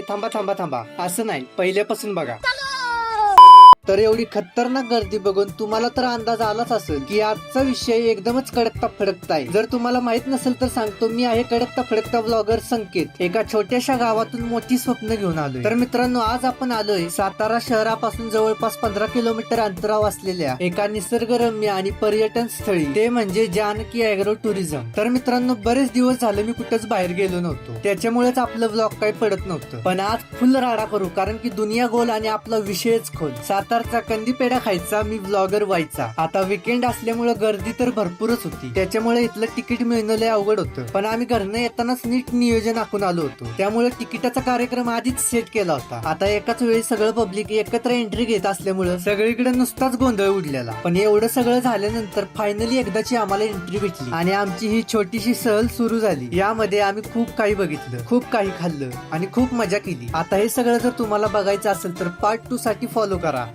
थांबा थांबा थांबा असं नाही, पहिल्यापासून बघा. तर एवढी खतरनाक गर्दी बघून तुम्हाला तर अंदाज आलाच असेल की आजचा विषय एकदमच कडकता फडकता आहे. जर तुम्हाला माहित नसेल तर सांगतो, मी आहे कडकता फडकता ब्लॉगर संकेत. एका छोट्याशा गावातून मोठी स्वप्न घेऊन आलोय. तर मित्रांनो, आज आपण आलोय सातारा शहरापासून जवळपास 15 किलोमीटर अंतरावर असलेल्या एका निसर्गरम्य आणि पर्यटन स्थळी, ते म्हणजे जानकी ऍग्रो टुरिझम. तर मित्रांनो, बरेच दिवस झाले मी कुठेच बाहेर गेलो नव्हतो, त्याच्यामुळेच आपलं ब्लॉग काही पडत नव्हतं. पण आज फुल राडा करू, कारण की दुनिया गोल आणि आपला विषयच खोल. सातारचा कंदी पेढा खायचा, मी ब्लॉगर व्हायचा. आता विकेंड असल्यामुळे गर्दी तर भरपूरच होती, त्याच्यामुळे इथलं तिकीट मिळणं लय अवघड होतं. पण आम्ही घरनं येतानाच नीट नियोजन आखून आलो होतो, त्यामुळे तिकिटाचा कार्यक्रम आधीच सेट केला होता. आता एकाच वेळी सगळं पब्लिक एकत्र एंट्री घेत असल्यामुळे सगळीकडे नुसताच गोंधळ उडलेला. पण एवढं सगळं झाल्यानंतर फायनली एकदाची आम्हाला एंट्री भेटली आणि आमची ही छोटीशी सहल सुरू झाली. यामध्ये आम्ही खूप काही बघितलं, खूप काही खाल्लं आणि खूप मजा केली. आता हे सगळं जर तुम्हाला बघायचं असेल तर पार्ट 2 साठी फॉलो करा.